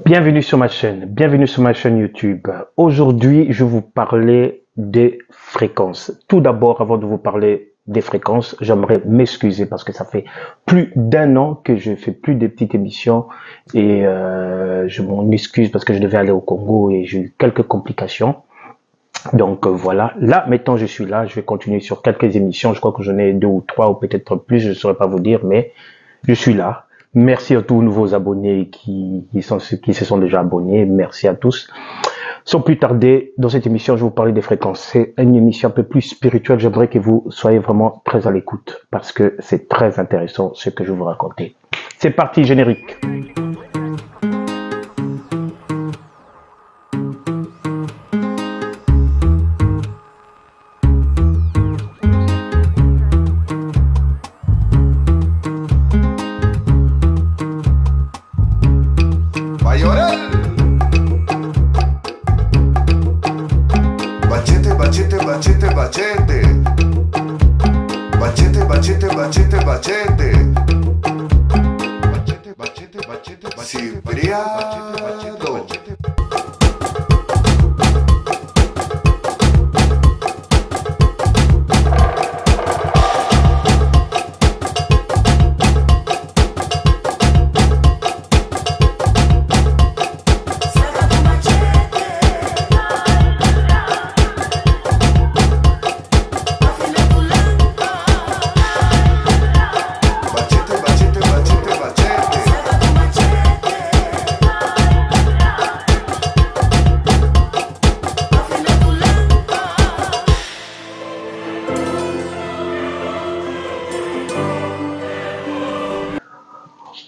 Bienvenue sur ma chaîne YouTube. Aujourd'hui, je vais vous parler des fréquences. Tout d'abord, avant de vous parler des fréquences, j'aimerais m'excuser parce que ça fait plus d'un an que je fais plus de petites émissions et je m'en excuse parce que je devais aller au Congo et j'ai eu quelques complications. Donc voilà, là maintenant je suis là, je vais continuer sur quelques émissions, je crois que j'en ai 2 ou 3 ou peut-être plus, je ne saurais pas vous dire, mais je suis là. Merci à tous les nouveaux abonnés qui se sont déjà abonnés, merci à tous. Sans plus tarder, dans cette émission, je vais vous parler des fréquences. C'est une émission un peu plus spirituelle, j'aimerais que vous soyez vraiment très à l'écoute, parce que c'est très intéressant ce que je vais vous raconter. C'est parti, générique.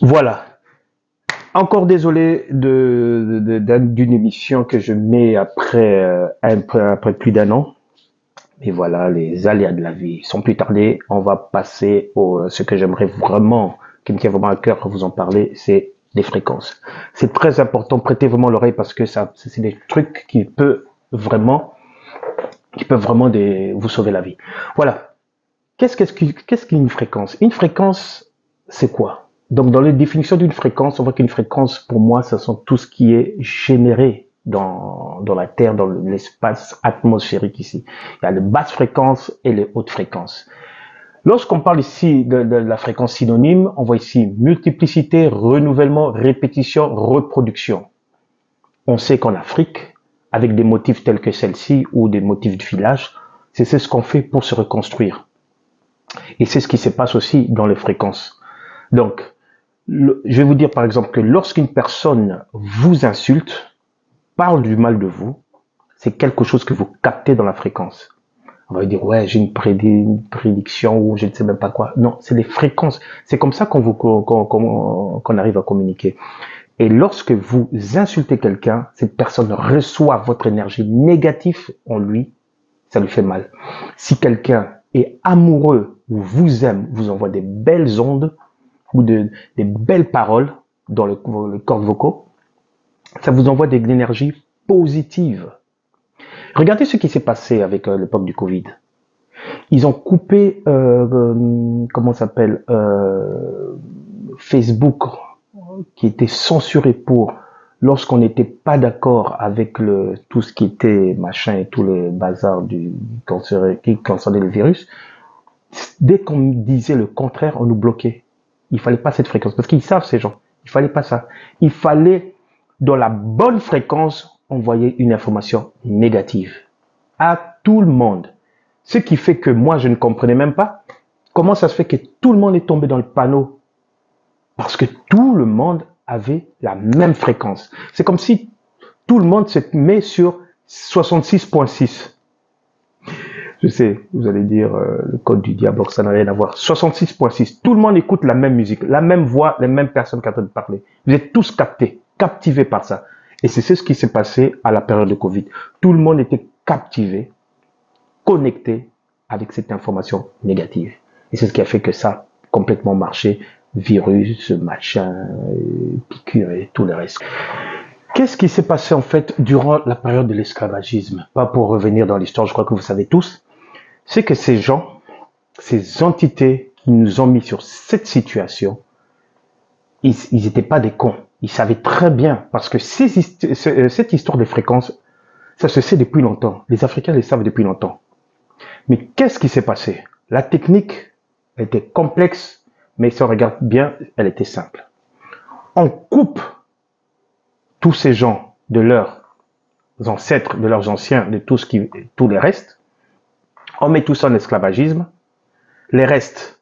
Voilà. Encore désolé d'une émission que je mets après plus d'un an. Et voilà, les aléas de la vie. Sans plus tarder, on va passer ce que j'aimerais vraiment, qui me tient vraiment à cœur vous en parler, c'est des fréquences. C'est très important, prêtez vraiment l'oreille parce que c'est des trucs qui peuvent vraiment vous sauver la vie. Voilà. Qu'est-ce qu'une fréquence? Une fréquence, c'est quoi? Donc, dans les définitions d'une fréquence, on voit qu'une fréquence, pour moi, ça sont tout ce qui est généré dans la Terre, dans l'espace atmosphérique ici. Il y a les basses fréquences et les hautes fréquences. Lorsqu'on parle ici de la fréquence synonyme, on voit ici multiplicité, renouvellement, répétition, reproduction. On sait qu'en Afrique, avec des motifs tels que celle-ci ou des motifs de filage, c'est ce qu'on fait pour se reconstruire. Et c'est ce qui se passe aussi dans les fréquences. Donc, je vais vous dire par exemple que lorsqu'une personne vous insulte, parle du mal de vous, c'est quelque chose que vous captez dans la fréquence. On va dire, ouais, j'ai une prédiction ou je ne sais même pas quoi. Non, c'est les fréquences. C'est comme ça qu'on arrive à communiquer. Et lorsque vous insultez quelqu'un, cette personne reçoit votre énergie négative en lui, ça lui fait mal. Si quelqu'un est amoureux ou vous aime, vous envoie des belles ondes ou des belles paroles dans le cordes vocaux, ça vous envoie de l'énergie positive. Regardez ce qui s'est passé avec l'époque du Covid. Ils ont coupé, comment ça s'appelle, Facebook, qui était censuré pour lorsqu'on n'était pas d'accord avec tout ce qui était machin et tous les bazars qui concernait le virus. Dès qu'on disait le contraire, on nous bloquait. Il fallait pas cette fréquence parce qu'ils savent ces gens. Il fallait pas ça. Il fallait dans la bonne fréquence envoyer une information négative à tout le monde. Ce qui fait que moi je ne comprenais même pas comment ça se fait que tout le monde est tombé dans le panneau parce que tout le monde avait la même fréquence. C'est comme si tout le monde se met sur 66.6. Je sais, vous allez dire le code du diable, ça n'a rien à voir. 66.6. Tout le monde écoute la même musique, la même voix, les mêmes personnes qui sont en train de parler. Vous êtes tous captivés par ça. Et c'est ce qui s'est passé à la période de Covid. Tout le monde était captivé, connecté avec cette information négative. Et c'est ce qui a fait que ça a complètement marché. Virus, machin, piqûre et tout le reste. Qu'est-ce qui s'est passé en fait durant la période de l'esclavagisme? Pas pour revenir dans l'histoire, je crois que vous savez tous. C'est que ces gens, ces entités qui nous ont mis sur cette situation, ils n'étaient pas des cons. Ils savaient très bien, parce que cette histoire de fréquences, ça se sait depuis longtemps. Les Africains le savent depuis longtemps. Mais qu'est-ce qui s'est passé? La technique était complexe, mais si on regarde bien, elle était simple. On coupe tous ces gens de leurs ancêtres, de leurs anciens, de tous les restes. On met tout ça en esclavagisme. Les restes,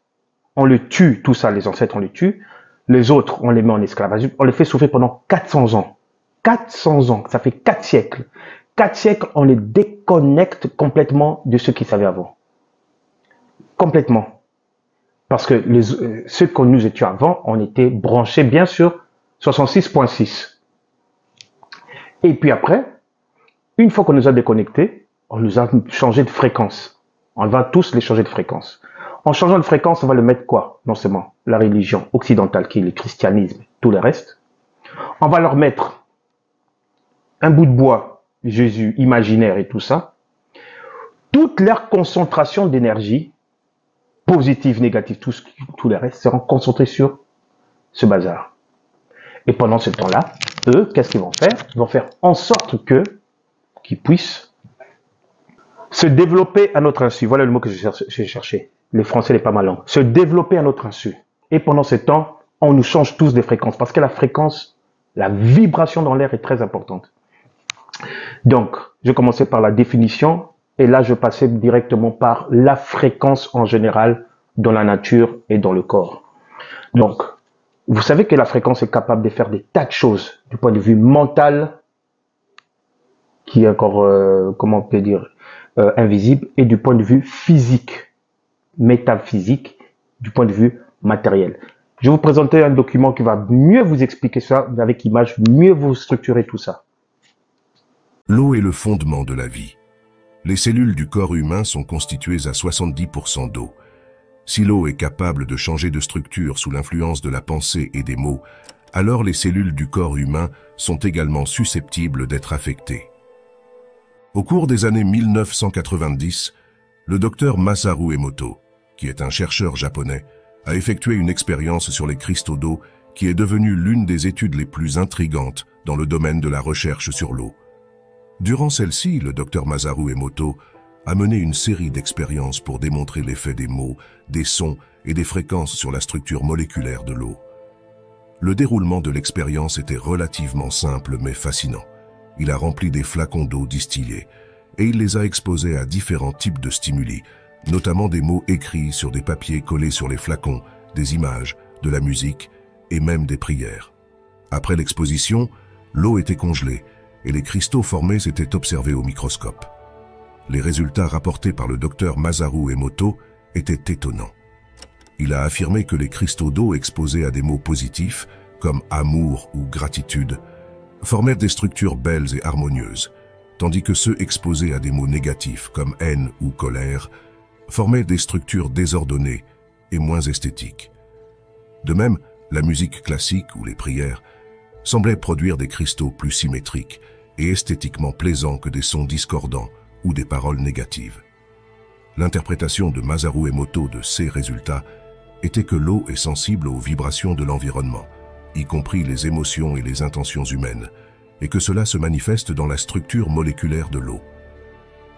on le tue, tout ça, les ancêtres, on les tue. Les autres, on les met en esclavagisme. On les fait souffrir pendant 400 ans. 400 ans, ça fait 4 siècles. 4 siècles, on les déconnecte complètement de ce qu'ils savaient avant. Complètement. Parce que ceux que nous étions avant, on était branchés bien sûr 66.6. Et puis après, une fois qu'on nous a déconnectés, on nous a changé de fréquence. On va tous les changer de fréquence. En changeant de fréquence, on va le mettre quoi? Non seulement la religion occidentale, qui est le christianisme, tout le reste. On va leur mettre un bout de bois, Jésus imaginaire et tout ça. Toute leur concentration d'énergie, positive, négative, tout le reste, seront concentrés sur ce bazar. Et pendant ce temps-là, eux, qu'est-ce qu'ils vont faire? Ils vont faire en sorte qu'ils puissent se développer à notre insu. Voilà le mot que j'ai cherché. Les Français n'est pas ma langue. Se développer à notre insu. Et pendant ce temps, on nous change tous des fréquences. Parce que la fréquence, la vibration dans l'air est très importante. Donc, je commençais par la définition. Et là, je passais directement par la fréquence en général dans la nature et dans le corps. Donc, vous savez que la fréquence est capable de faire des tas de choses du point de vue mental, qui est encore, comment on peut dire, invisible, et du point de vue physique, métaphysique, du point de vue matériel. Je vais vous présenter un document qui va mieux vous expliquer ça, avec image, mieux vous structurer tout ça. L'eau est le fondement de la vie. Les cellules du corps humain sont constituées à 70% d'eau. Si l'eau est capable de changer de structure sous l'influence de la pensée et des mots, alors les cellules du corps humain sont également susceptibles d'être affectées. Au cours des années 1990, le docteur Masaru Emoto, qui est un chercheur japonais, a effectué une expérience sur les cristaux d'eau qui est devenue l'une des études les plus intrigantes dans le domaine de la recherche sur l'eau. Durant celle-ci, le docteur Masaru Emoto a mené une série d'expériences pour démontrer l'effet des mots, des sons et des fréquences sur la structure moléculaire de l'eau. Le déroulement de l'expérience était relativement simple mais fascinant. Il a rempli des flacons d'eau distillée et il les a exposés à différents types de stimuli, notamment des mots écrits sur des papiers collés sur les flacons, des images, de la musique et même des prières. Après l'exposition, l'eau était congelée et les cristaux formés s'étaient observés au microscope. Les résultats rapportés par le docteur Masaru Emoto étaient étonnants. Il a affirmé que les cristaux d'eau exposés à des mots positifs, comme amour ou gratitude, formaient des structures belles et harmonieuses, tandis que ceux exposés à des mots négatifs, comme haine ou colère, formaient des structures désordonnées et moins esthétiques. De même, la musique classique ou les prières semblaient produire des cristaux plus symétriques et esthétiquement plaisants que des sons discordants ou des paroles négatives. L'interprétation de Masaru Emoto de ces résultats était que l'eau est sensible aux vibrations de l'environnement, y compris les émotions et les intentions humaines, et que cela se manifeste dans la structure moléculaire de l'eau.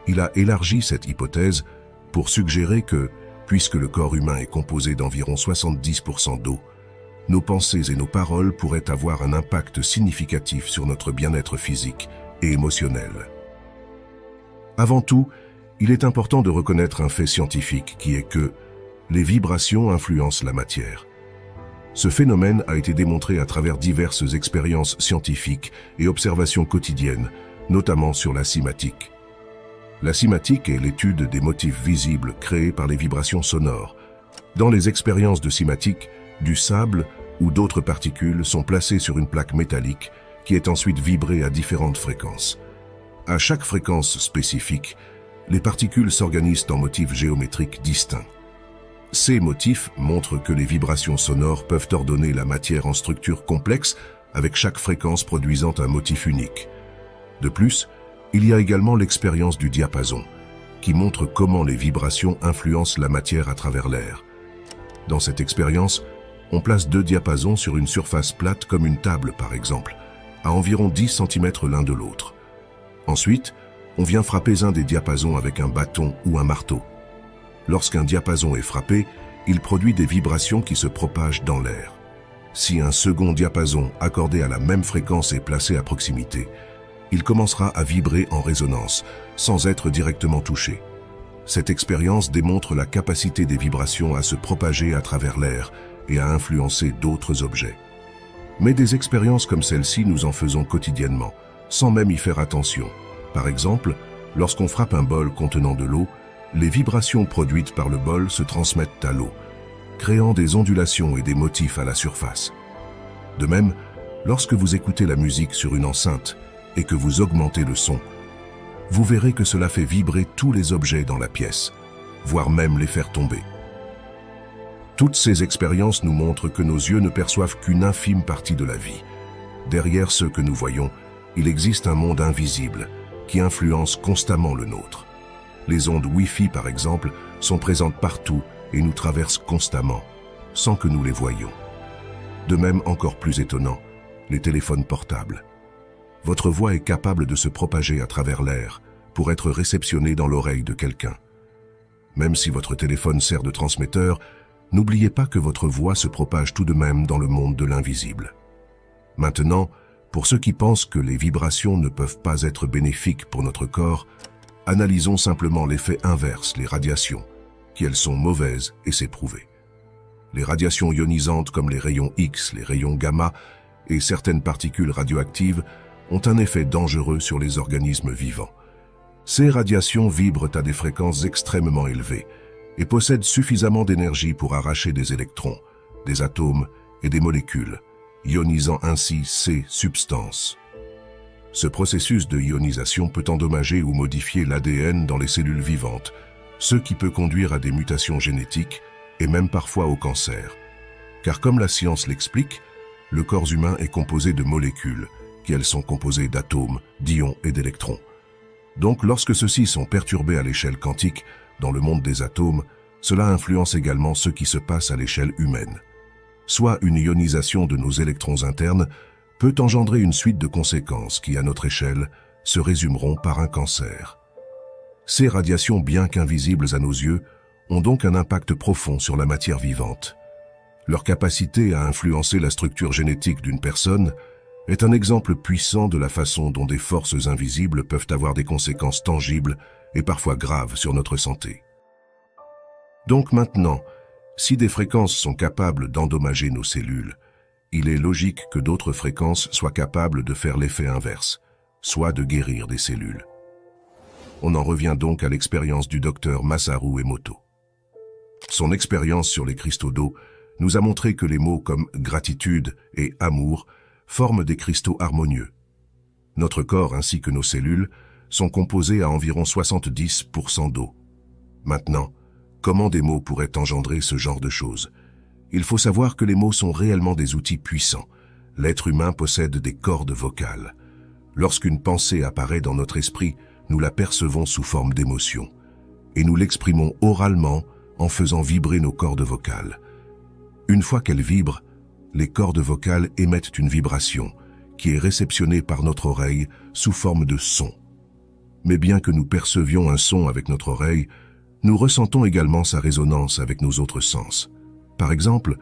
Il a élargi cette hypothèse pour suggérer que, puisque le corps humain est composé d'environ 70% d'eau, nos pensées et nos paroles pourraient avoir un impact significatif sur notre bien-être physique et émotionnel. Avant tout, il est important de reconnaître un fait scientifique qui est que les vibrations influencent la matière. Ce phénomène a été démontré à travers diverses expériences scientifiques et observations quotidiennes, notamment sur la cymatique. La cymatique est l'étude des motifs visibles créés par les vibrations sonores. Dans les expériences de cymatique, du sable ou d'autres particules sont placées sur une plaque métallique qui est ensuite vibrée à différentes fréquences. À chaque fréquence spécifique, les particules s'organisent en motifs géométriques distincts. Ces motifs montrent que les vibrations sonores peuvent ordonner la matière en structures complexes avec chaque fréquence produisant un motif unique. De plus, il y a également l'expérience du diapason, qui montre comment les vibrations influencent la matière à travers l'air. Dans cette expérience, On place 2 diapasons sur une surface plate comme une table par exemple, à environ 10 cm l'un de l'autre. Ensuite, on vient frapper un des diapasons avec un bâton ou un marteau. Lorsqu'un diapason est frappé, il produit des vibrations qui se propagent dans l'air. Si un second diapason accordé à la même fréquence est placé à proximité, il commencera à vibrer en résonance, sans être directement touché. Cette expérience démontre la capacité des vibrations à se propager à travers l'air et à influencer d'autres objets. Mais des expériences comme celle-ci, nous en faisons quotidiennement, sans même y faire attention. Par exemple, lorsqu'on frappe un bol contenant de l'eau, les vibrations produites par le bol se transmettent à l'eau, créant des ondulations et des motifs à la surface. De même, lorsque vous écoutez la musique sur une enceinte et que vous augmentez le son, vous verrez que cela fait vibrer tous les objets dans la pièce, voire même les faire tomber. Toutes ces expériences nous montrent que nos yeux ne perçoivent qu'une infime partie de la vie. Derrière ce que nous voyons, il existe un monde invisible qui influence constamment le nôtre. Les ondes Wi-Fi, par exemple, sont présentes partout et nous traversent constamment, sans que nous les voyions. De même, encore plus étonnant, les téléphones portables. Votre voix est capable de se propager à travers l'air pour être réceptionnée dans l'oreille de quelqu'un. Même si votre téléphone sert de transmetteur, n'oubliez pas que votre voix se propage tout de même dans le monde de l'invisible. Maintenant, pour ceux qui pensent que les vibrations ne peuvent pas être bénéfiques pour notre corps, analysons simplement l'effet inverse, les radiations, qui elles sont mauvaises et c'est prouvé. Les radiations ionisantes comme les rayons X, les rayons gamma et certaines particules radioactives ont un effet dangereux sur les organismes vivants. Ces radiations vibrent à des fréquences extrêmement élevées et possèdent suffisamment d'énergie pour arracher des électrons, des atomes et des molécules, ionisant ainsi ces substances. Ce processus de ionisation peut endommager ou modifier l'ADN dans les cellules vivantes, ce qui peut conduire à des mutations génétiques et même parfois au cancer. Car comme la science l'explique, le corps humain est composé de molécules, qui elles sont composées d'atomes, d'ions et d'électrons. Donc lorsque ceux-ci sont perturbés à l'échelle quantique, dans le monde des atomes, cela influence également ce qui se passe à l'échelle humaine. Soit une ionisation de nos électrons internes peut engendrer une suite de conséquences qui, à notre échelle, se résumeront par un cancer. Ces radiations, bien qu'invisibles à nos yeux, ont donc un impact profond sur la matière vivante. Leur capacité à influencer la structure génétique d'une personne est un exemple puissant de la façon dont des forces invisibles peuvent avoir des conséquences tangibles et parfois graves sur notre santé. Donc maintenant, si des fréquences sont capables d'endommager nos cellules, il est logique que d'autres fréquences soient capables de faire l'effet inverse, soit de guérir des cellules. On en revient donc à l'expérience du docteur Masaru Emoto. Son expérience sur les cristaux d'eau nous a montré que les mots comme gratitude et amour forment des cristaux harmonieux. Notre corps ainsi que nos cellules sont composés à environ 70% d'eau. Maintenant, comment des mots pourraient engendrer ce genre de choses? Il faut savoir que les mots sont réellement des outils puissants. L'être humain possède des cordes vocales. Lorsqu'une pensée apparaît dans notre esprit, nous la percevons sous forme d'émotion. Et nous l'exprimons oralement en faisant vibrer nos cordes vocales. Une fois qu'elles vibrent, les cordes vocales émettent une vibration qui est réceptionnée par notre oreille sous forme de son. Mais bien que nous percevions un son avec notre oreille, nous ressentons également sa résonance avec nos autres sens. Par exemple,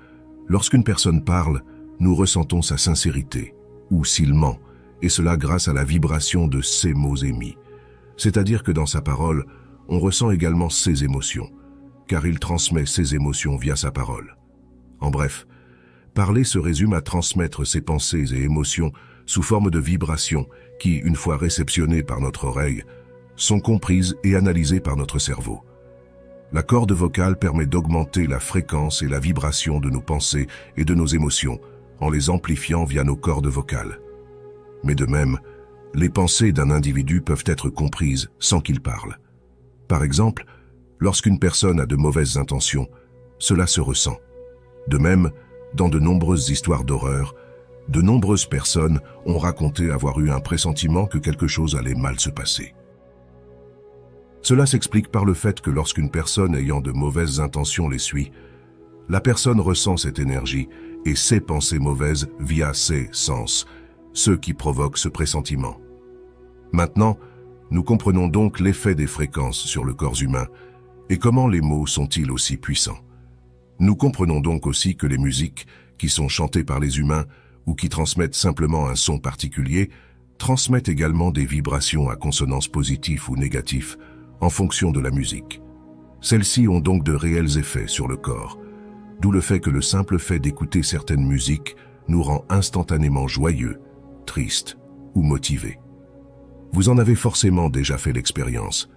lorsqu'une personne parle, nous ressentons sa sincérité, ou s'il ment, et cela grâce à la vibration de ses mots émis. C'est-à-dire que dans sa parole, on ressent également ses émotions, car il transmet ses émotions via sa parole. En bref, parler se résume à transmettre ses pensées et émotions sous forme de vibrations qui, une fois réceptionnées par notre oreille, sont comprises et analysées par notre cerveau. La corde vocale permet d'augmenter la fréquence et la vibration de nos pensées et de nos émotions en les amplifiant via nos cordes vocales. Mais de même, les pensées d'un individu peuvent être comprises sans qu'il parle. Par exemple, lorsqu'une personne a de mauvaises intentions, cela se ressent. De même, dans de nombreuses histoires d'horreur, de nombreuses personnes ont raconté avoir eu un pressentiment que quelque chose allait mal se passer. Cela s'explique par le fait que lorsqu'une personne ayant de mauvaises intentions les suit, La personne ressent cette énergie et ses pensées mauvaises via ses sens, ceux qui provoquent ce pressentiment. Maintenant, nous comprenons donc l'effet des fréquences sur le corps humain et comment les mots sont-ils aussi puissants. Nous comprenons donc aussi que les musiques qui sont chantées par les humains ou qui transmettent simplement un son particulier transmettent également des vibrations à consonance positive ou négative en fonction de la musique. Celles-ci ont donc de réels effets sur le corps, d'où le fait que le simple fait d'écouter certaines musiques nous rend instantanément joyeux, tristes ou motivés. Vous en avez forcément déjà fait l'expérience.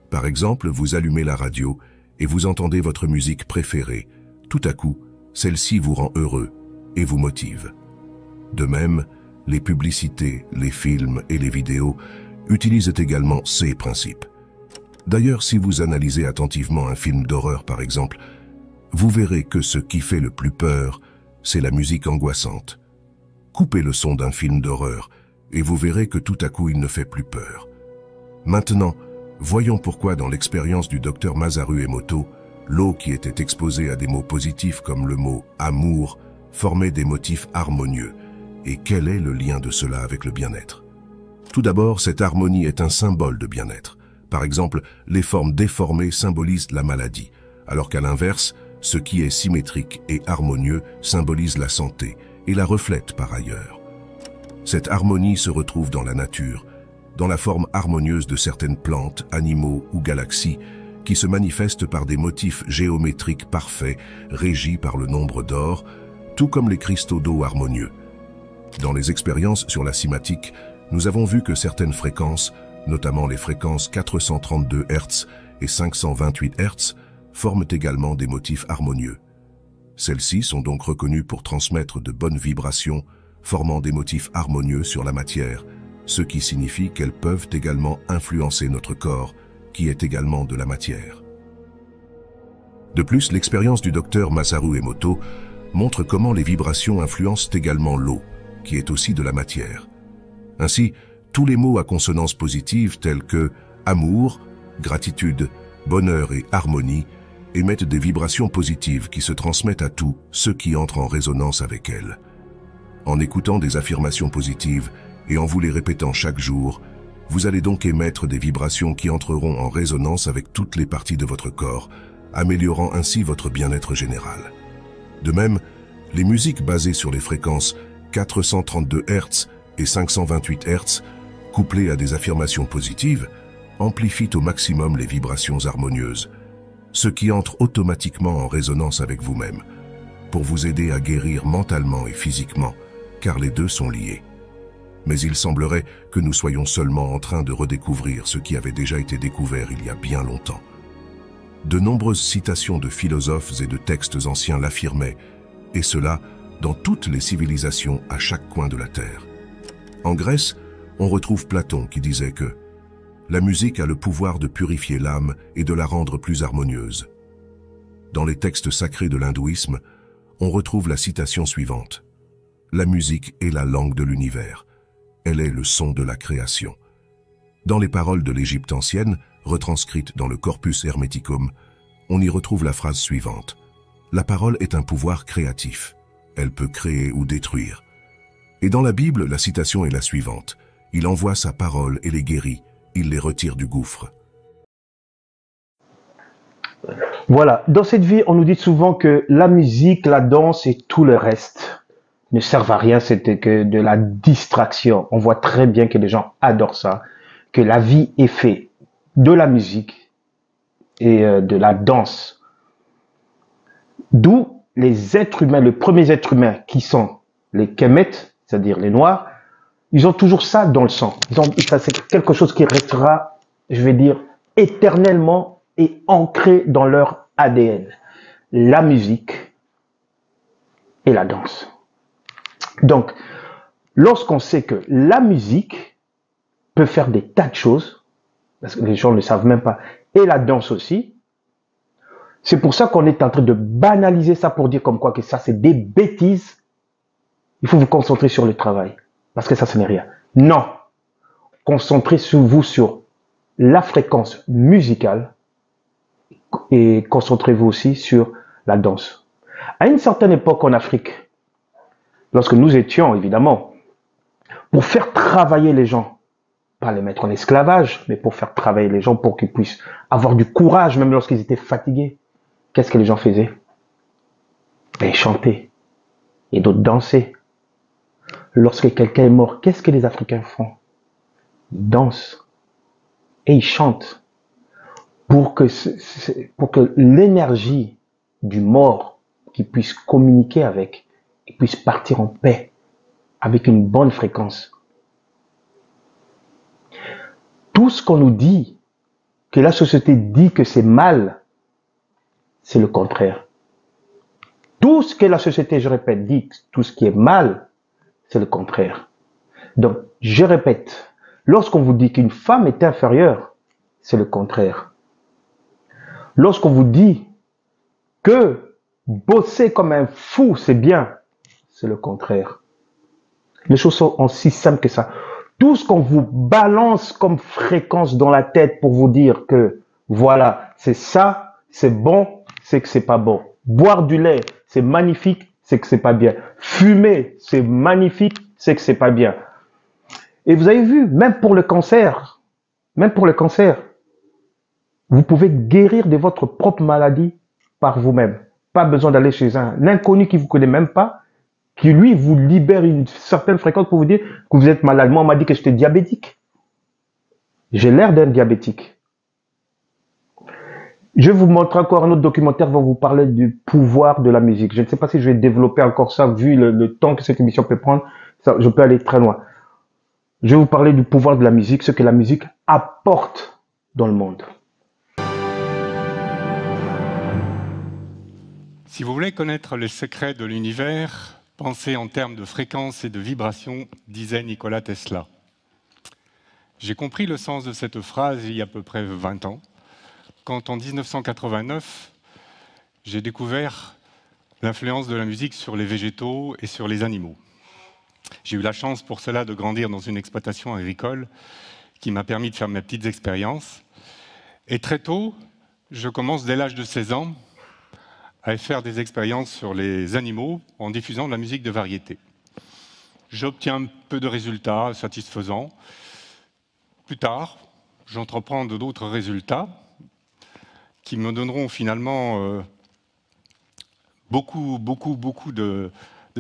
Par exemple, vous allumez la radio et vous entendez votre musique préférée. Tout à coup, celle-ci vous rend heureux et vous motive. De même, les publicités, les films et les vidéos utilisent également ces principes. D'ailleurs, si vous analysez attentivement un film d'horreur par exemple, vous verrez que ce qui fait le plus peur, c'est la musique angoissante. Coupez le son d'un film d'horreur et vous verrez que tout à coup il ne fait plus peur. Maintenant, voyons pourquoi dans l'expérience du docteur Masaru Emoto, l'eau qui était exposée à des mots positifs comme le mot « amour » formait des motifs harmonieux. Et quel est le lien de cela avec le bien-être? Tout d'abord, cette harmonie est un symbole de bien-être. Par exemple, les formes déformées symbolisent la maladie, alors qu'à l'inverse, ce qui est symétrique et harmonieux symbolise la santé et la reflète par ailleurs. Cette harmonie se retrouve dans la nature, dans la forme harmonieuse de certaines plantes, animaux ou galaxies, qui se manifestent par des motifs géométriques parfaits, régis par le nombre d'or, tout comme les cristaux d'eau harmonieux. Dans les expériences sur la cymatique, nous avons vu que certaines fréquences, notamment les fréquences 432 Hz et 528 Hz, forment également des motifs harmonieux. Celles-ci sont donc reconnues pour transmettre de bonnes vibrations, formant des motifs harmonieux sur la matière, ce qui signifie qu'elles peuvent également influencer notre corps, qui est également de la matière. De plus, l'expérience du docteur Masaru Emoto montre comment les vibrations influencent également l'eau, qui est aussi de la matière. Ainsi, tous les mots à consonance positive tels que amour, gratitude, bonheur et harmonie émettent des vibrations positives qui se transmettent à tous ceux qui entrent en résonance avec elles. En écoutant des affirmations positives et en vous les répétant chaque jour, vous allez donc émettre des vibrations qui entreront en résonance avec toutes les parties de votre corps, améliorant ainsi votre bien-être général. De même, les musiques basées sur les fréquences 432 Hz et 528 Hz, couplées à des affirmations positives, amplifient au maximum les vibrations harmonieuses, ce qui entre automatiquement en résonance avec vous-même, pour vous aider à guérir mentalement et physiquement, car les deux sont liés. Mais il semblerait que nous soyons seulement en train de redécouvrir ce qui avait déjà été découvert il y a bien longtemps. De nombreuses citations de philosophes et de textes anciens l'affirmaient, et cela dans toutes les civilisations à chaque coin de la Terre. En Grèce, on retrouve Platon qui disait que la musique a le pouvoir de purifier l'âme et de la rendre plus harmonieuse. Dans les textes sacrés de l'hindouisme, on retrouve la citation suivante. La musique est la langue de l'univers. Elle est le son de la création. Dans les paroles de l'Égypte ancienne, retranscrites dans le Corpus Hermeticum, on y retrouve la phrase suivante. La parole est un pouvoir créatif. Elle peut créer ou détruire. Et dans la Bible, la citation est la suivante. Il envoie sa parole et les guérit. Il les retire du gouffre. Voilà, dans cette vie, on nous dit souvent que la musique, la danse et tout le reste ne servent à rien, c'était que de la distraction. On voit très bien que les gens adorent ça, que la vie est faite de la musique et de la danse. D'où les êtres humains, les premiers êtres humains qui sont les Kemet, c'est-à-dire les Noirs, ils ont toujours ça dans le sang. Ça, c'est quelque chose qui restera, je vais dire, éternellement et ancré dans leur ADN. La musique et la danse. Donc, lorsqu'on sait que la musique peut faire des tas de choses, parce que les gens ne le savent même pas, et la danse aussi, c'est pour ça qu'on est en train de banaliser ça pour dire comme quoi que ça c'est des bêtises. Il faut vous concentrer sur le travail, parce que ça ce n'est rien. Non, concentrez-vous sur la fréquence musicale et concentrez-vous aussi sur la danse. À une certaine époque en Afrique, lorsque nous étions, évidemment, pour faire travailler les gens, pas les mettre en esclavage, mais pour faire travailler les gens pour qu'ils puissent avoir du courage, même lorsqu'ils étaient fatigués, qu'est-ce que les gens faisaient? Ils chantaient et d'autres dansaient. Lorsque quelqu'un est mort, qu'est-ce que les Africains font? Ils dansent et ils chantent pour que l'énergie du mort qui puisse communiquer avec, et puisse partir en paix avec une bonne fréquence. Tout ce qu'on nous dit, que la société dit que c'est mal, c'est le contraire. Tout ce que la société, je répète, dit, tout ce qui est mal, c'est le contraire. Donc, je répète, lorsqu'on vous dit qu'une femme est inférieure, c'est le contraire. Lorsqu'on vous dit que bosser comme un fou, c'est bien, c'est le contraire. Les choses sont aussi simples que ça. Tout ce qu'on vous balance comme fréquence dans la tête pour vous dire que voilà, c'est ça, c'est bon, c'est que c'est pas bon. Boire du lait, c'est magnifique, c'est que c'est pas bien. Fumer, c'est magnifique, c'est que c'est pas bien. Et vous avez vu, même pour le cancer, vous pouvez guérir de votre propre maladie par vous-même. Pas besoin d'aller chez un inconnu qui vous connaît même pas, qui lui vous libère une certaine fréquence pour vous dire que vous êtes malade. Moi, on m'a dit que j'étais diabétique. J'ai l'air d'un diabétique. Je vais vous montrer encore un autre documentaire qui va vous parler du pouvoir de la musique. Je ne sais pas si je vais développer encore ça, vu le temps que cette émission peut prendre. Ça, je peux aller très loin. Je vais vous parler du pouvoir de la musique, ce que la musique apporte dans le monde. Si vous voulez connaître les secrets de l'univers, pensez en termes de fréquences et de vibrations, disait Nikola Tesla. J'ai compris le sens de cette phrase il y a à peu près 20 ans, quand en 1989, j'ai découvert l'influence de la musique sur les végétaux et sur les animaux. J'ai eu la chance pour cela de grandir dans une exploitation agricole qui m'a permis de faire mes petites expériences. Et très tôt, je commence dès l'âge de 16 ans à faire des expériences sur les animaux en diffusant de la musique de variété. J'obtiens un peu de résultats satisfaisants. Plus tard, j'entreprends d'autres résultats qui me donneront finalement beaucoup de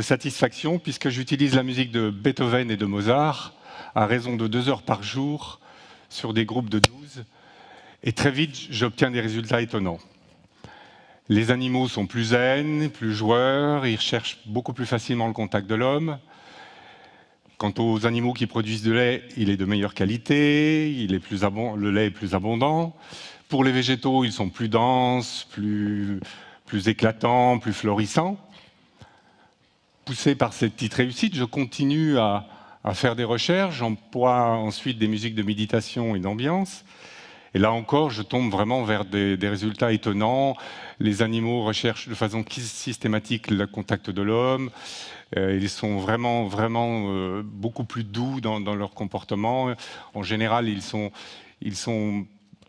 satisfaction, puisque j'utilise la musique de Beethoven et de Mozart à raison de 2 heures par jour sur des groupes de 12. Et très vite, j'obtiens des résultats étonnants. Les animaux sont plus zen, plus joueurs, ils recherchent beaucoup plus facilement le contact de l'homme. Quant aux animaux qui produisent du lait, il est de meilleure qualité, le lait est plus abondant. Pour les végétaux, ils sont plus denses, plus éclatants, plus florissants. Poussé par cette petite réussite, je continue à faire des recherches, j'emploie ensuite des musiques de méditation et d'ambiance. Et là encore, je tombe vraiment vers des résultats étonnants. Les animaux recherchent de façon systématique le contact de l'homme. Ils sont vraiment beaucoup plus doux dans leur comportement. En général, ils sont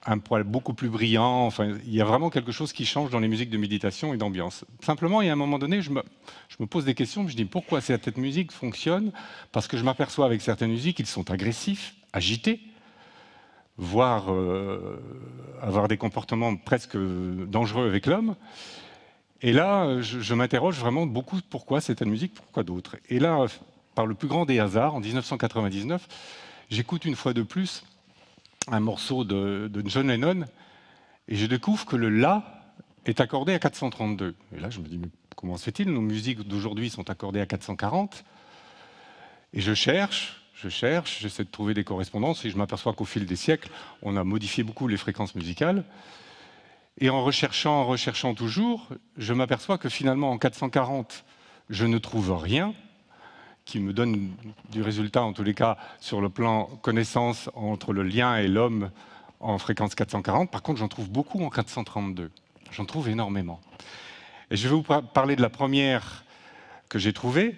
un poil beaucoup plus brillant. Enfin, il y a vraiment quelque chose qui change dans les musiques de méditation et d'ambiance. Simplement, il y a un moment donné, je me pose des questions. Je dis pourquoi cette musique fonctionne? Parce que je m'aperçois avec certaines musiques, ils sont agressifs, agités, voire avoir des comportements presque dangereux avec l'homme. Et là, je m'interroge vraiment beaucoup pourquoi cette musique, pourquoi d'autres. Et là, par le plus grand des hasards, en 1999, j'écoute une fois de plus un morceau de John Lennon, et je découvre que le La est accordé à 432. Et là, je me dis, mais comment se fait-il? Nos musiques d'aujourd'hui sont accordées à 440. Et je cherche, j'essaie de trouver des correspondances, et je m'aperçois qu'au fil des siècles, on a modifié beaucoup les fréquences musicales. Et en recherchant toujours, je m'aperçois que finalement, en 440, je ne trouve rien qui me donne du résultat, en tous les cas, sur le plan connaissance entre le lien et l'homme en fréquence 440. Par contre, j'en trouve beaucoup en 432. J'en trouve énormément. Et je vais vous parler de la première que j'ai trouvée.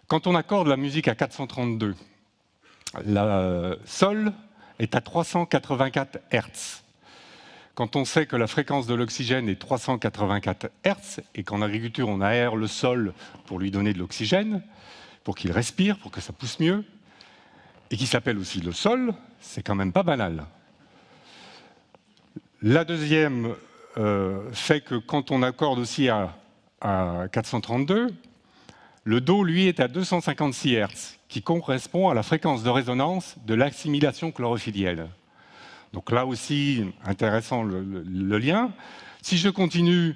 Quand on accorde la musique à 432, la Sol est à 384 Hz. Quand on sait que la fréquence de l'oxygène est 384 Hz et qu'en agriculture, on aère le sol pour lui donner de l'oxygène, pour qu'il respire, pour que ça pousse mieux, et qui s'appelle aussi le sol, c'est quand même pas banal. La deuxième fait que quand on accorde aussi à 432, le Do, lui, est à 256 Hz, qui correspond à la fréquence de résonance de l'assimilation chlorophyllienne. Donc là aussi, intéressant le lien. Si je continue,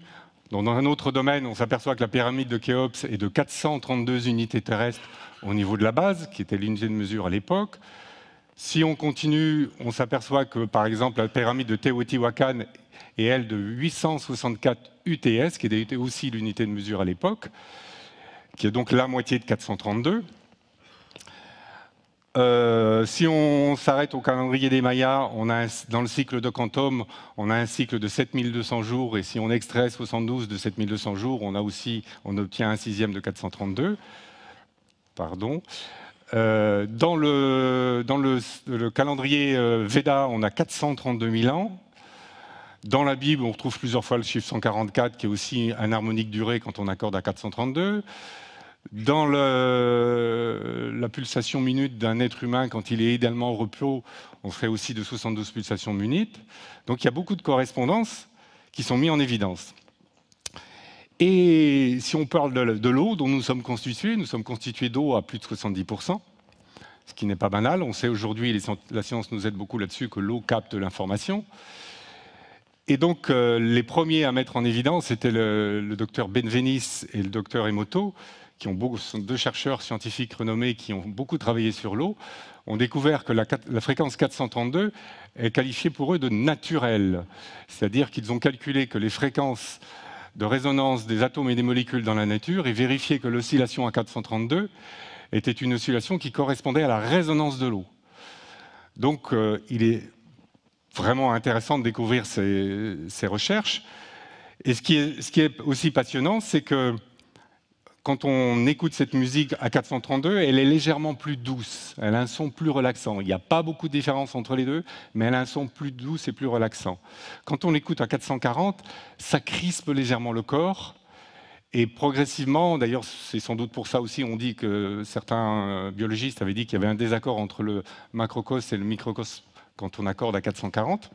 dans un autre domaine, on s'aperçoit que la pyramide de Khéops est de 432 unités terrestres au niveau de la base, qui était l'unité de mesure à l'époque. Si on continue, on s'aperçoit que, par exemple, la pyramide de Teotihuacan est, elle, de 864 UTS, qui était aussi l'unité de mesure à l'époque, qui est donc la moitié de 432. Si on s'arrête au calendrier des Mayas, dans le cycle de Quantum, on a un cycle de 7200 jours, et si on extrait 72 de 7200 jours, on obtient un sixième de 432. Pardon. Dans le calendrier Veda, on a 432 000 ans. Dans la Bible, on retrouve plusieurs fois le chiffre 144, qui est aussi un harmonique durée quand on accorde à 432. Dans la pulsation minute d'un être humain, quand il est idéalement au repos, on serait aussi de 72 pulsations minutes. Donc il y a beaucoup de correspondances qui sont mises en évidence. Et si on parle de l'eau dont nous sommes constitués d'eau à plus de 70%, ce qui n'est pas banal. On sait aujourd'hui, la science nous aide beaucoup là-dessus, que l'eau capte l'information. Et donc, les premiers à mettre en évidence, c'était le docteur Benveniste et le docteur Emoto, qui sont deux chercheurs scientifiques renommés qui ont beaucoup travaillé sur l'eau, ont découvert que la fréquence 432 est qualifiée pour eux de naturelle. C'est-à-dire qu'ils ont calculé que les fréquences de résonance des atomes et des molécules dans la nature et vérifié que l'oscillation à 432 était une oscillation qui correspondait à la résonance de l'eau. Donc, il est vraiment intéressant de découvrir ces recherches. Et ce qui est aussi passionnant, c'est que quand on écoute cette musique à 432, elle est légèrement plus douce, elle a un son plus relaxant. Il n'y a pas beaucoup de différence entre les deux, mais elle a un son plus doux et plus relaxant. Quand on l'écoute à 440, ça crispe légèrement le corps, et progressivement, d'ailleurs c'est sans doute pour ça aussi, on dit que certains biologistes avaient dit qu'il y avait un désaccord entre le macrocosme et le microcosme quand on accorde à 440.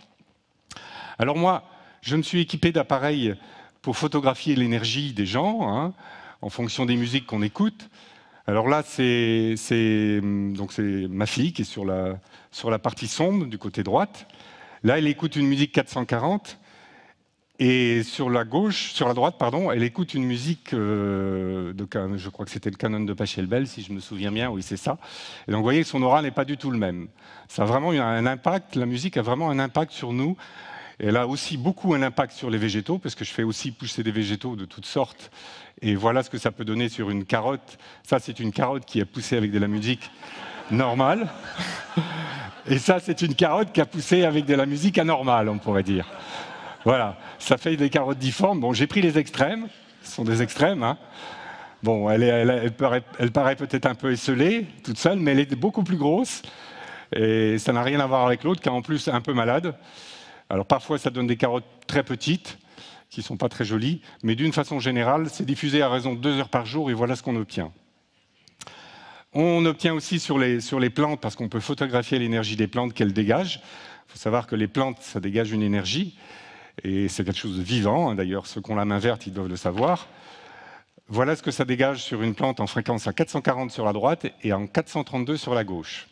Alors moi, je me suis équipé d'appareils pour photographier l'énergie des gens, en fonction des musiques qu'on écoute. Alors là, c'est ma fille qui est sur la partie sombre, du côté droite. Là, elle écoute une musique 440, et sur la droite, elle écoute une musique, je crois que c'était le canon de Pachelbel, si je me souviens bien, oui, c'est ça. Et donc, vous voyez, son aura n'est pas du tout le même. Ça a vraiment un impact, la musique a vraiment un impact sur nous. Elle a aussi beaucoup un impact sur les végétaux, parce que je fais aussi pousser des végétaux de toutes sortes. Et voilà ce que ça peut donner sur une carotte. Ça, c'est une carotte qui a poussé avec de la musique normale. Et ça, c'est une carotte qui a poussé avec de la musique anormale, on pourrait dire. Voilà, ça fait des carottes difformes. Bon, j'ai pris les extrêmes. Ce sont des extrêmes. Bon, elle paraît peut-être un peu esselée, toute seule, mais elle est beaucoup plus grosse. Et ça n'a rien à voir avec l'autre, qui est en plus un peu malade. Alors parfois, ça donne des carottes très petites, qui ne sont pas très jolies, mais d'une façon générale, c'est diffusé à raison de 2 heures par jour, et voilà ce qu'on obtient. On obtient aussi sur les plantes, parce qu'on peut photographier l'énergie des plantes qu'elles dégagent. Il faut savoir que les plantes, ça dégage une énergie, et c'est quelque chose de vivant. D'ailleurs, ceux qui ont la main verte, ils doivent le savoir. Voilà ce que ça dégage sur une plante en fréquence à 440 sur la droite et en 432 sur la gauche.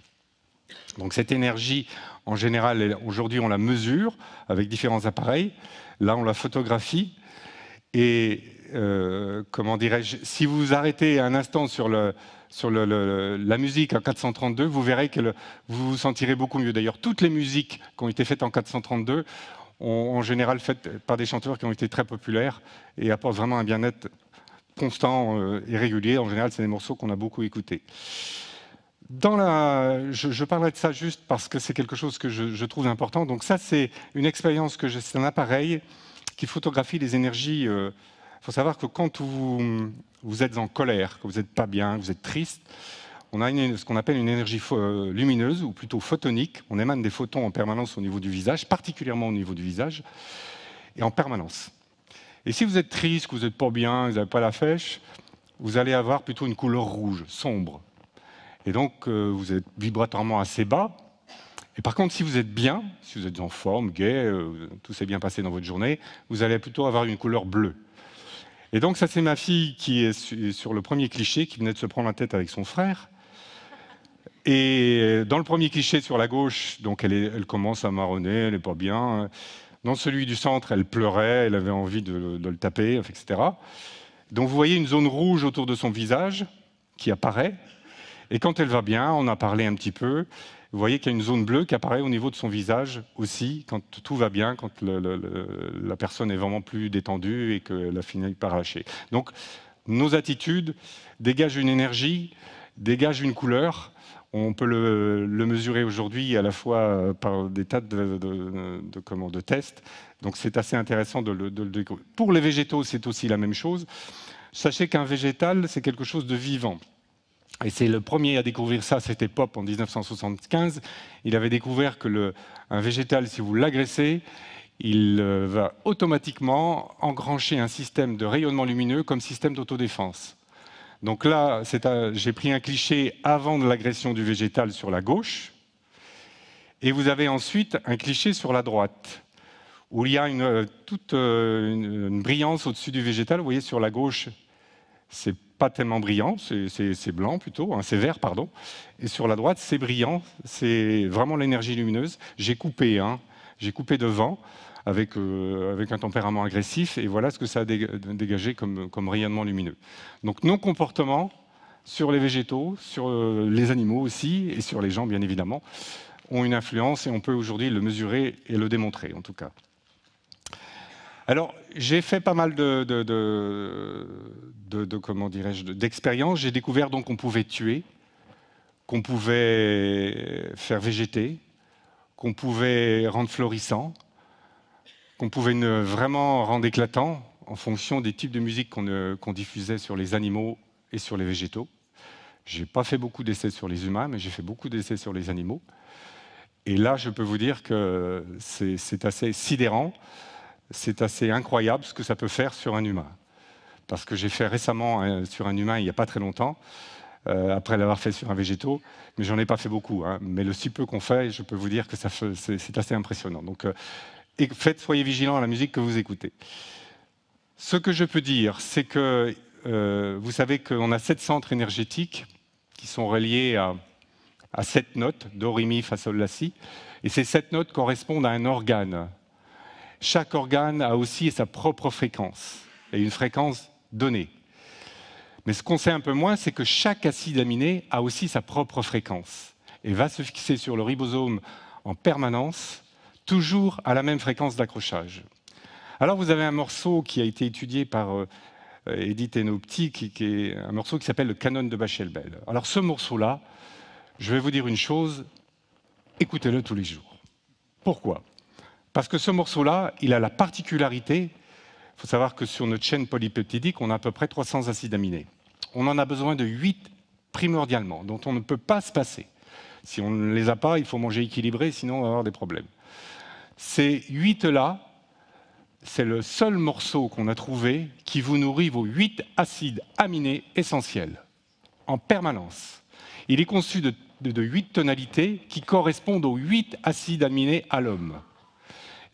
Donc cette énergie, en général, aujourd'hui, on la mesure avec différents appareils. Là, on la photographie. Et, comment dirais-je, si vous vous arrêtez un instant sur la musique en 432, vous verrez que vous vous sentirez beaucoup mieux. D'ailleurs, toutes les musiques qui ont été faites en 432 ont en général faites par des chanteurs qui ont été très populaires et apportent vraiment un bien-être constant et régulier. En général, c'est des morceaux qu'on a beaucoup écoutés. Je parlerai de ça juste parce que c'est quelque chose que je trouve important. Donc ça, c'est une expérience c'est un appareil qui photographie les énergies. Il faut savoir que quand vous êtes en colère, que vous n'êtes pas bien, que vous êtes triste, on a ce qu'on appelle une énergie lumineuse, ou plutôt photonique. On émane des photons en permanence au niveau du visage, particulièrement au niveau du visage, et en permanence. Et si vous êtes triste, que vous n'êtes pas bien, vous n'avez pas la pêche, vous allez avoir plutôt une couleur rouge, sombre. Et donc, vous êtes vibratoirement assez bas. Et par contre, si vous êtes bien, si vous êtes en forme, gai, tout s'est bien passé dans votre journée, vous allez plutôt avoir une couleur bleue. Et donc, ça, c'est ma fille qui est sur le premier cliché, qui venait de se prendre la tête avec son frère. Et dans le premier cliché sur la gauche, donc elle commence à marronner, elle n'est pas bien. Dans celui du centre, elle pleurait, elle avait envie de le taper, etc. Donc vous voyez une zone rouge autour de son visage qui apparaît. Et quand elle va bien, on a parlé un petit peu, vous voyez qu'il y a une zone bleue qui apparaît au niveau de son visage aussi, quand tout va bien, quand la personne est vraiment plus détendue et qu'elle a fini par lâcher. Donc nos attitudes dégagent une énergie, dégagent une couleur. On peut le mesurer aujourd'hui à la fois par des tas de tests. Donc c'est assez intéressant de le découvrir. Pour les végétaux, c'est aussi la même chose. Sachez qu'un végétal, c'est quelque chose de vivant. Et c'est le premier à découvrir ça, c'était Pope en 1975. Il avait découvert que un végétal, si vous l'agressez, il va automatiquement engrancher un système de rayonnement lumineux comme système d'autodéfense. Donc là, j'ai pris un cliché avant de l'agression du végétal sur la gauche, et vous avez ensuite un cliché sur la droite, où il y a toute une brillance au-dessus du végétal. Vous voyez, sur la gauche, c'est pas tellement brillant, c'est blanc plutôt, hein, c'est vert, pardon. Et sur la droite, c'est brillant, c'est vraiment l'énergie lumineuse. J'ai coupé devant avec un tempérament agressif, et voilà ce que ça a dégagé comme rayonnement lumineux. Donc nos comportements sur les végétaux, sur les animaux aussi, et sur les gens bien évidemment, ont une influence, et on peut aujourd'hui le mesurer et le démontrer en tout cas. Alors, j'ai fait pas mal d'expériences. J'ai découvert donc qu'on pouvait tuer, qu'on pouvait faire végéter, qu'on pouvait rendre florissant, qu'on pouvait vraiment rendre éclatant en fonction des types de musique qu'on diffusait sur les animaux et sur les végétaux. Je n'ai pas fait beaucoup d'essais sur les humains, mais j'ai fait beaucoup d'essais sur les animaux. Et là, je peux vous dire que c'est assez sidérant. C'est assez incroyable ce que ça peut faire sur un humain. Parce que j'ai fait récemment sur un humain il n'y a pas très longtemps, après l'avoir fait sur un végétaux, mais j'en ai pas fait beaucoup. Hein. Mais le si peu qu'on fait, je peux vous dire que c'est assez impressionnant. Donc, soyez vigilants à la musique que vous écoutez. Ce que je peux dire, c'est que vous savez qu'on a 7 centres énergétiques qui sont reliés à 7 notes, do, ré, mi, fa, sol, la, si. Et ces 7 notes correspondent à un organe. Chaque organe a aussi sa propre fréquence, et une fréquence donnée. Mais ce qu'on sait un peu moins, c'est que chaque acide aminé a aussi sa propre fréquence, et va se fixer sur le ribosome en permanence, toujours à la même fréquence d'accrochage. Alors vous avez un morceau qui a été étudié par Edith Enopti, qui est un morceau qui s'appelle le Canon de Pachelbel. Alors ce morceau-là, je vais vous dire une chose, écoutez-le tous les jours. Pourquoi ? Parce que ce morceau-là, il a la particularité, il faut savoir que sur notre chaîne polypeptidique, on a à peu près 300 acides aminés. On en a besoin de 8 primordialement, dont on ne peut pas se passer. Si on ne les a pas, il faut manger équilibré, sinon on va avoir des problèmes. Ces 8-là, c'est le seul morceau qu'on a trouvé qui vous nourrit vos 8 acides aminés essentiels, en permanence. Il est conçu de 8 tonalités qui correspondent aux 8 acides aminés à l'homme.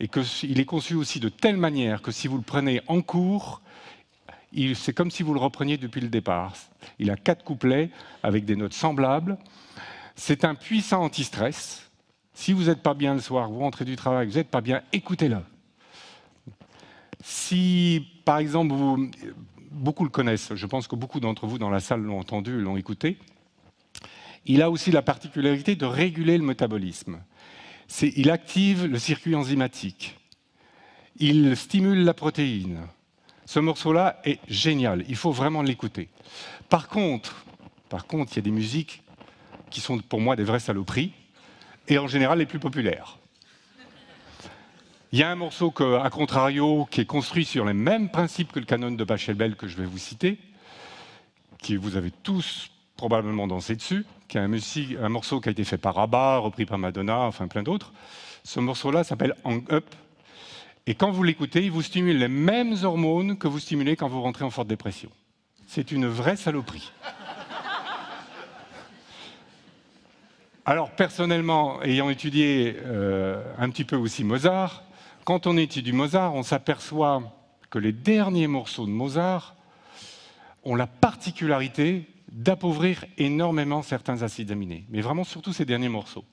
Et qu'il est conçu aussi de telle manière que si vous le prenez en cours, c'est comme si vous le repreniez depuis le départ. Il a 4 couplets avec des notes semblables. C'est un puissant anti-stress. Si vous n'êtes pas bien le soir, vous rentrez du travail, vous n'êtes pas bien, écoutez-le. Si, par exemple, beaucoup le connaissent, je pense que beaucoup d'entre vous dans la salle l'ont entendu, l'ont écouté, il a aussi la particularité de réguler le métabolisme. Il active le circuit enzymatique. Il stimule la protéine. Ce morceau-là est génial. Il faut vraiment l'écouter. Par contre, il y a des musiques qui sont pour moi des vraies saloperies, et en général les plus populaires. Il y a un morceau, à contrario, qui est construit sur les mêmes principes que le canon de Pachelbel que je vais vous citer, que vous avez tous probablement dansé dessus, qui est un morceau qui a été fait par ABBA, repris par Madonna, enfin plein d'autres. Ce morceau-là s'appelle Hang Up. Et quand vous l'écoutez, il vous stimule les mêmes hormones que vous stimulez quand vous rentrez en forte dépression. C'est une vraie saloperie. Alors, personnellement, ayant étudié un petit peu aussi Mozart, quand on étudie Mozart, on s'aperçoit que les derniers morceaux de Mozart ont la particularité d'appauvrir énormément certains acides aminés, mais vraiment surtout ces derniers morceaux.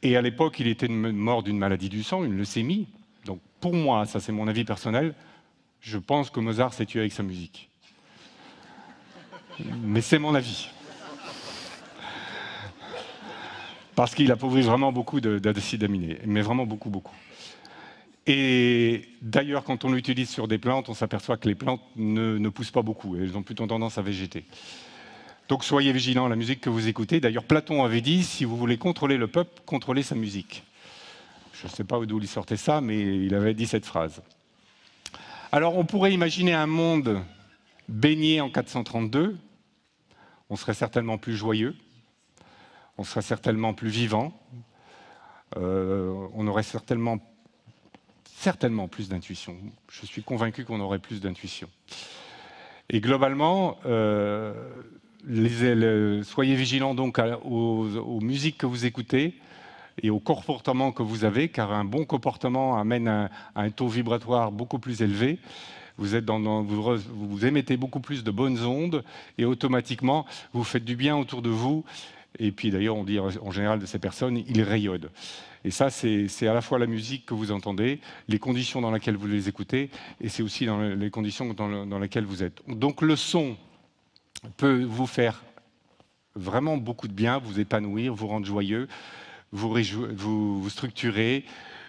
Et à l'époque, il était mort d'une maladie du sang, une leucémie. Donc pour moi, ça c'est mon avis personnel, je pense que Mozart s'est tué avec sa musique. Mais c'est mon avis. Parce qu'il appauvrit vraiment beaucoup d'acides aminés, mais vraiment beaucoup, beaucoup. Et d'ailleurs, quand on l'utilise sur des plantes, on s'aperçoit que les plantes ne poussent pas beaucoup, elles ont plutôt tendance à végéter. Donc soyez vigilants à la musique que vous écoutez. D'ailleurs, Platon avait dit, si vous voulez contrôler le peuple, contrôlez sa musique. Je ne sais pas d'où il sortait ça, mais il avait dit cette phrase. Alors, on pourrait imaginer un monde baigné en 432. On serait certainement plus joyeux. On serait certainement plus vivant. On aurait certainement plus d'intuition. Je suis convaincu qu'on aurait plus d'intuition. Et globalement, soyez vigilants donc aux musiques que vous écoutez et au comportement que vous avez, car un bon comportement amène à un taux vibratoire beaucoup plus élevé. Vous émettez beaucoup plus de bonnes ondes et automatiquement, vous faites du bien autour de vous. Et puis d'ailleurs, on dit en général de ces personnes, ils rayonnent. Et ça, c'est à la fois la musique que vous entendez, les conditions dans lesquelles vous les écoutez, et c'est aussi dans les conditions dans lesquelles vous êtes. Donc le son peut vous faire vraiment beaucoup de bien, vous épanouir, vous rendre joyeux, vous structurer,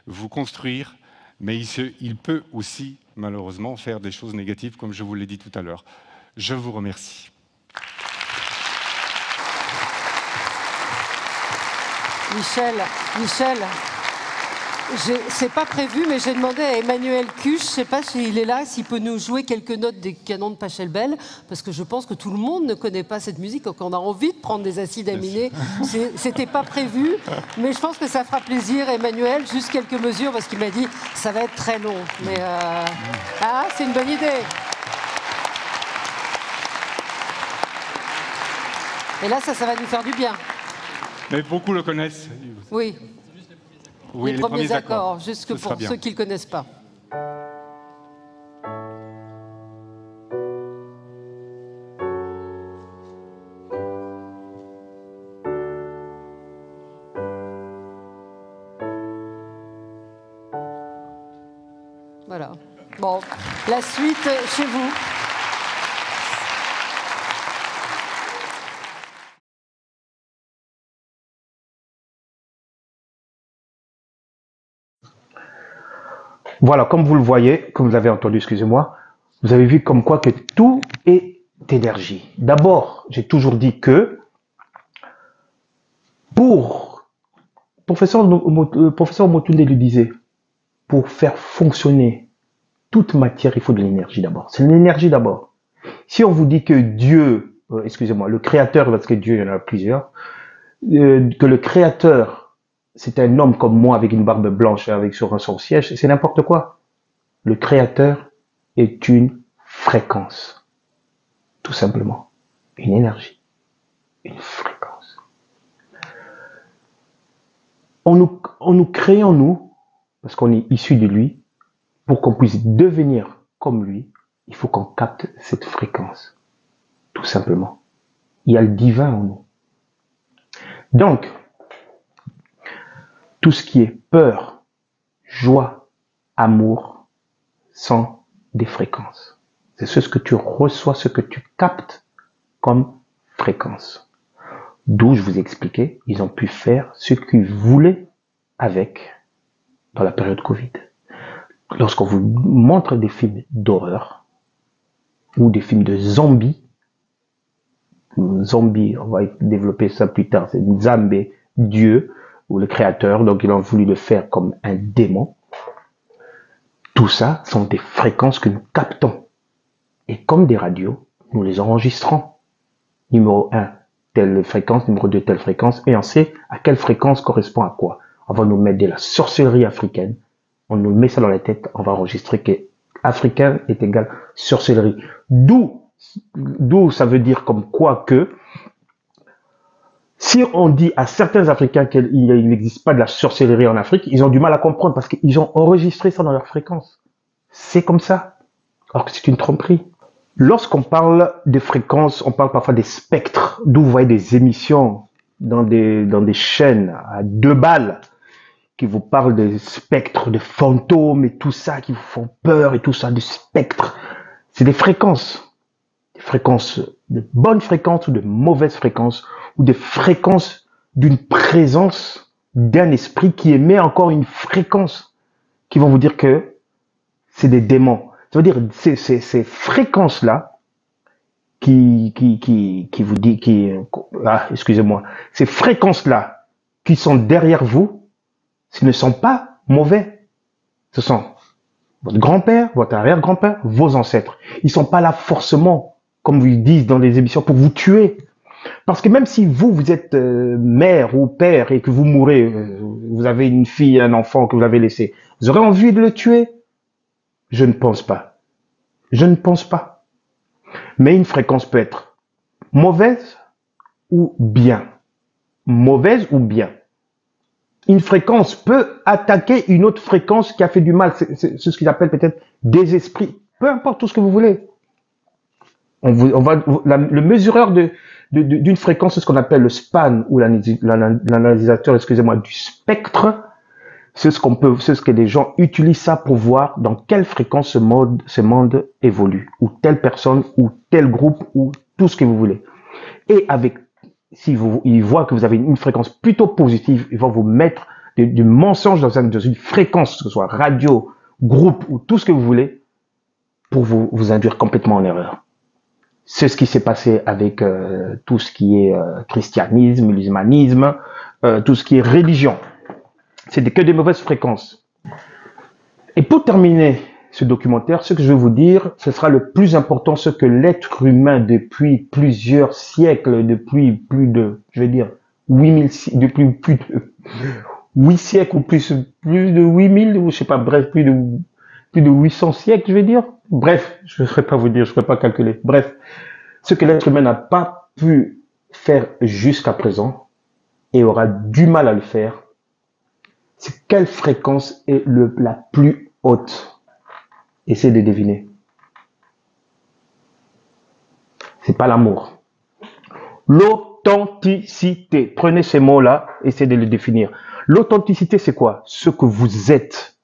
vous construire, mais il peut aussi, malheureusement, faire des choses négatives, comme je vous l'ai dit tout à l'heure. Je vous remercie. Michel, c'est pas prévu, mais j'ai demandé à Emmanuel Cuche, je sais pas s'il est là, s'il peut nous jouer quelques notes des canons de Pachelbel, parce que je pense que tout le monde ne connaît pas cette musique, donc on a envie de prendre des acides aminés. C'était pas prévu, mais je pense que ça fera plaisir. Emmanuel, juste quelques mesures, parce qu'il m'a dit ça va être très long. Mais c'est une bonne idée. Et là, ça va nous faire du bien. Mais beaucoup le connaissent. Oui. Oui, les premiers accords, juste que pour ceux qui ne le connaissent pas. Voilà. Bon, la suite chez vous. Voilà, comme vous le voyez, comme vous l'avez entendu, excusez-moi, vous avez vu comme quoi que tout est énergie. D'abord, j'ai toujours dit que professeur Motunde le disait, pour faire fonctionner toute matière, il faut de l'énergie d'abord. C'est l'énergie d'abord. Si on vous dit que Dieu, excusez-moi, le créateur, parce que Dieu, il y en a plusieurs, que le créateur, c'est un homme comme moi avec une barbe blanche avec sur son siège, c'est n'importe quoi. Le créateur est une fréquence. Tout simplement. Une énergie. Une fréquence. On nous crée en nous, parce qu'on est issu de lui, pour qu'on puisse devenir comme lui, il faut qu'on capte cette fréquence. Tout simplement. Il y a le divin en nous. Donc, tout ce qui est peur, joie, amour, sont des fréquences. C'est ce que tu reçois, ce que tu captes comme fréquence. D'où je vous ai expliqué, ils ont pu faire ce qu'ils voulaient avec dans la période Covid. Lorsqu'on vous montre des films d'horreur ou des films de zombies, on va développer ça plus tard, c'est Nzambe, Dieu, ou le créateur, donc ils ont voulu le faire comme un démon. Tout ça sont des fréquences que nous captons. Et comme des radios, nous les enregistrons. numéro 1, telle fréquence, numéro 2, telle fréquence, et on sait à quelle fréquence correspond à quoi. On va nous mettre de la sorcellerie africaine, on nous met ça dans la tête, on va enregistrer que africain est égal sorcellerie. D'où ça veut dire comme quoi que, si on dit à certains Africains qu'il n'existe pas de la sorcellerie en Afrique, ils ont du mal à comprendre parce qu'ils ont enregistré ça dans leur fréquence. C'est comme ça. Alors que c'est une tromperie. Lorsqu'on parle de fréquences, on parle parfois des spectres, d'où vous voyez des émissions dans des chaînes à 2 balles qui vous parlent des spectres, de fantômes et tout ça, qui vous font peur et tout ça, des spectres. C'est des fréquences de bonnes fréquences ou de mauvaises fréquences, ou des fréquences d'une présence d'un esprit qui émet encore une fréquence, qui vont vous dire que c'est des démons. Ça veut dire ces fréquences-là qui vous dit, excusez-moi, ces fréquences-là qui sont derrière vous, ce ne sont pas mauvais. Ce sont votre grand-père, votre arrière-grand-père, vos ancêtres. Ils sont pas là forcément, comme ils disent dans les émissions, pour vous tuer. Parce que même si vous êtes mère ou père et que vous mourrez, vous avez une fille, un enfant que vous avez laissé, vous aurez envie de le tuer? Je ne pense pas. Je ne pense pas. Mais une fréquence peut être mauvaise ou bien. Mauvaise ou bien. Une fréquence peut attaquer une autre fréquence qui a fait du mal. C'est ce qu'ils appellent peut-être des esprits. Peu importe tout ce que vous voulez. Le mesureur d'une fréquence, c'est ce qu'on appelle le span ou l'analysateur, excusez-moi, du spectre. C'est ce que les gens utilisent ça pour voir dans quelle fréquence ce monde évolue, ou telle personne, ou tel groupe, ou tout ce que vous voulez. Et si ils voient que vous avez une fréquence plutôt positive, ils vont vous mettre du mensonge dans une fréquence, que ce soit radio, groupe, ou tout ce que vous voulez, pour vous induire complètement en erreur. C'est ce qui s'est passé avec tout ce qui est christianisme, musulmanisme, tout ce qui est religion. C'est que des mauvaises fréquences. Et pour terminer ce documentaire, ce que je vais vous dire, ce sera le plus important, ce que l'être humain depuis plusieurs siècles, depuis plus de, je vais dire, 8 siècles ou plus de 8000, ou je sais pas, bref, plus de 800 siècles, je vais dire. Bref, je ne saurais pas vous dire, je ne saurais pas calculer. Bref, ce que l'être humain n'a pas pu faire jusqu'à présent et aura du mal à le faire, c'est quelle fréquence est la plus haute. Essayez de deviner. C'est pas l'amour. L'authenticité. Prenez ces mots-là, essayez de les définir. L'authenticité, c'est quoi? Ce que vous êtes,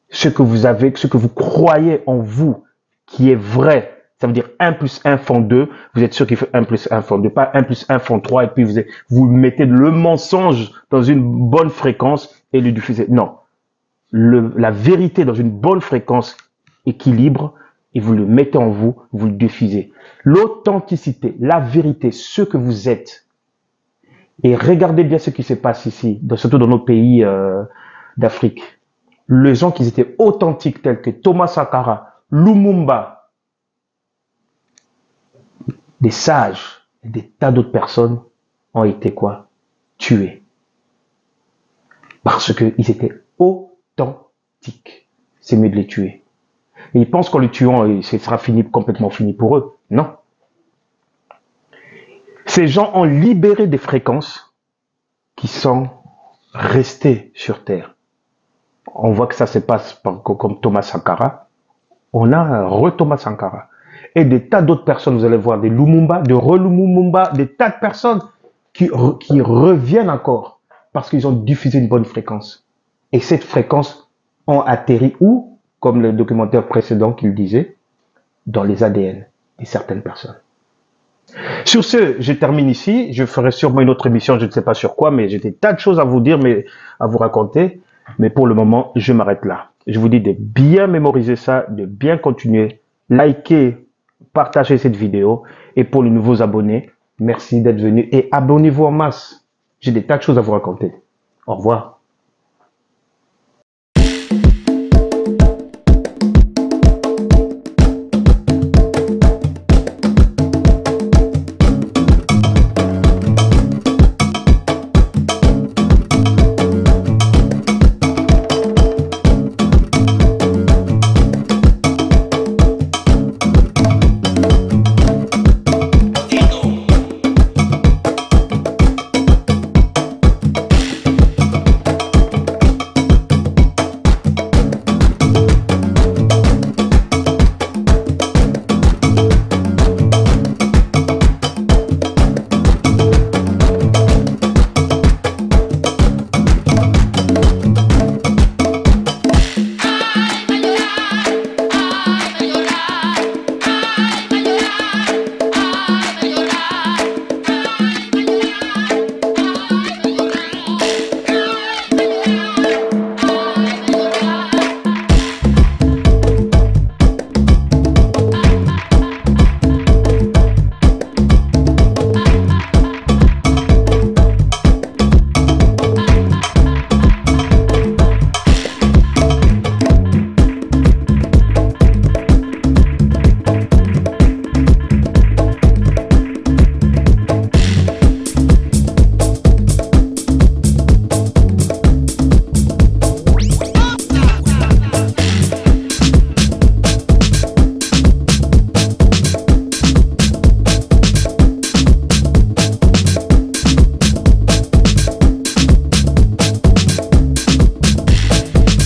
ce que vous avez, ce que vous croyez en vous, qui est vrai. Ça veut dire 1 plus 1 font 2. Vous êtes sûr qu'il fait 1 plus 1 font 2. Pas 1 plus 1 font 3 et puis vous mettez le mensonge dans une bonne fréquence et le diffusez. Non. La vérité dans une bonne fréquence équilibre et vous le mettez en vous, vous le diffusez. L'authenticité, la vérité, ce que vous êtes. Et regardez bien ce qui se passe ici, surtout dans nos pays d'Afrique. Les gens qui étaient authentiques tels que Thomas Sankara, Lumumba, des sages et des tas d'autres personnes ont été quoi? Tués. Parce qu'ils étaient authentiques. C'est mieux de les tuer. Et ils pensent qu'en les tuant, ce sera complètement fini pour eux. Non. Ces gens ont libéré des fréquences qui sont restées sur Terre. On voit que ça se passe comme Thomas Sankara. On a un Thomas Sankara. Et des tas d'autres personnes, vous allez voir, des Lumumba, des tas de personnes qui reviennent encore parce qu'ils ont diffusé une bonne fréquence. Et cette fréquence ont atterri où? Comme le documentaire précédent qu'il disait, dans les ADN de certaines personnes. Sur ce, je termine ici. Je ferai sûrement une autre émission, je ne sais pas sur quoi, mais j'ai des tas de choses à vous dire, à vous raconter. Mais pour le moment, je m'arrête là. Je vous dis de bien mémoriser ça, de bien continuer, liker, partager cette vidéo. Et pour les nouveaux abonnés, merci d'être venus et abonnez-vous en masse. J'ai des tas de choses à vous raconter. Au revoir.